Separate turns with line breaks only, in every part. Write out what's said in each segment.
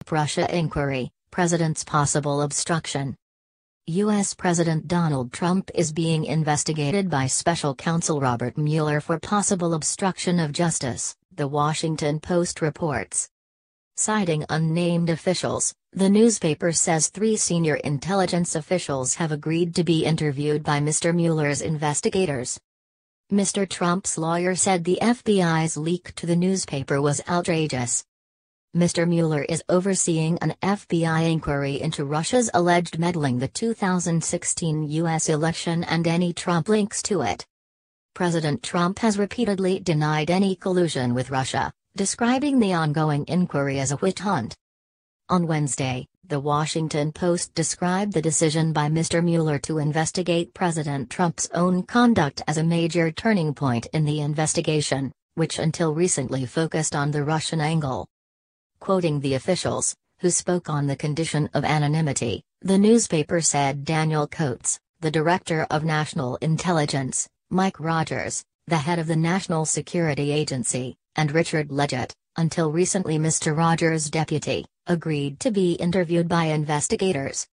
Trump-Russia inquiry, President's possible obstruction. U.S. President Donald Trump is being investigated by special counsel Robert Mueller for possible obstruction of justice, The Washington Post reports. Citing unnamed officials, the newspaper says 3 senior intelligence officials have agreed to be interviewed by Mr. Mueller's investigators. Mr. Trump's lawyer said the FBI's leak to the newspaper was outrageous. Mr. Mueller is overseeing an FBI inquiry into Russia's alleged meddling the 2016 U.S. election and any Trump links to it. President Trump has repeatedly denied any collusion with Russia, describing the ongoing inquiry as a witch hunt. On Wednesday, The Washington Post described the decision by Mr. Mueller to investigate President Trump's own conduct as a major turning point in the investigation, which until recently focused on the Russian angle. Quoting the officials, who spoke on the condition of anonymity, the newspaper said Daniel Coates, the Director of National Intelligence, Mike Rogers, the head of the National Security Agency, and Richard Leggett, until recently Mr. Rogers' deputy, agreed to be interviewed by investigators.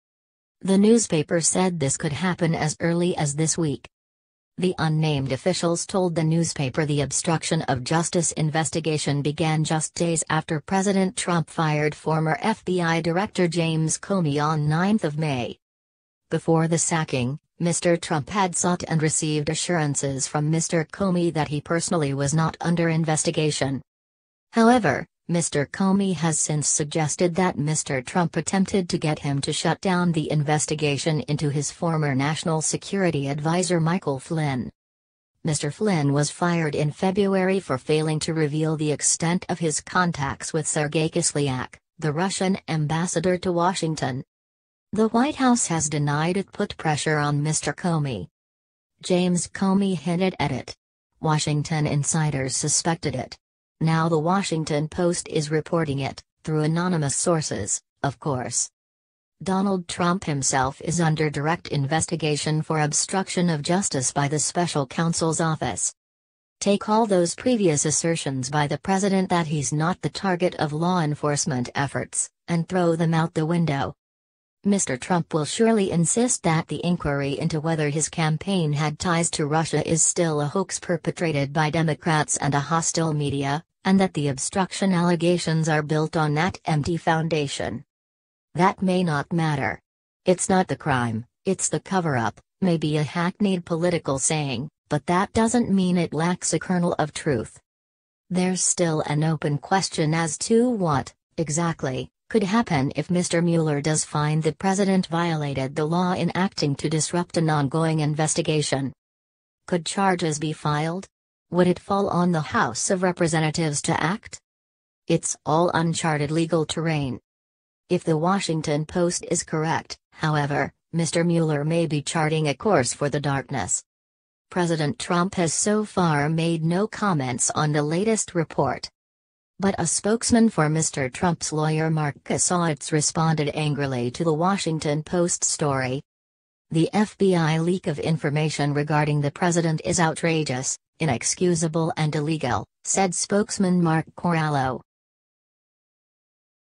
The newspaper said this could happen as early as this week. The unnamed officials told the newspaper the obstruction of justice investigation began just days after President Trump fired former FBI Director James Comey on 9 May. Before the sacking, Mr. Trump had sought and received assurances from Mr. Comey that he personally was not under investigation. However, Mr. Comey has since suggested that Mr. Trump attempted to get him to shut down the investigation into his former National Security Advisor Michael Flynn. Mr. Flynn was fired in February for failing to reveal the extent of his contacts with Sergei Kislyak, the Russian ambassador to Washington. The White House has denied it put pressure on Mr. Comey. James Comey hinted at it. Washington insiders suspected it. Now The Washington Post is reporting it, through anonymous sources, of course. Donald Trump himself is under direct investigation for obstruction of justice by the special counsel's office. Take all those previous assertions by the president that he's not the target of law enforcement efforts, and throw them out the window. Mr. Trump will surely insist that the inquiry into whether his campaign had ties to Russia is still a hoax perpetrated by Democrats and a hostile media, and that the obstruction allegations are built on that empty foundation. That may not matter. It's not the crime, it's the cover-up, may be a hackneyed political saying, but that doesn't mean it lacks a kernel of truth. There's still an open question as to what, exactly, could happen if Mr. Mueller does find the president violated the law in acting to disrupt an ongoing investigation. Could charges be filed? Would it fall on the House of Representatives to act? It's all uncharted legal terrain. If the Washington Post is correct, however, Mr. Mueller may be charting a course for the darkness. President Trump has so far made no comments on the latest report. But a spokesman for Mr. Trump's lawyer Mark Kasowitz responded angrily to the Washington Post story. The FBI leak of information regarding the president is outrageous, inexcusable and illegal, said spokesman Mark Corallo.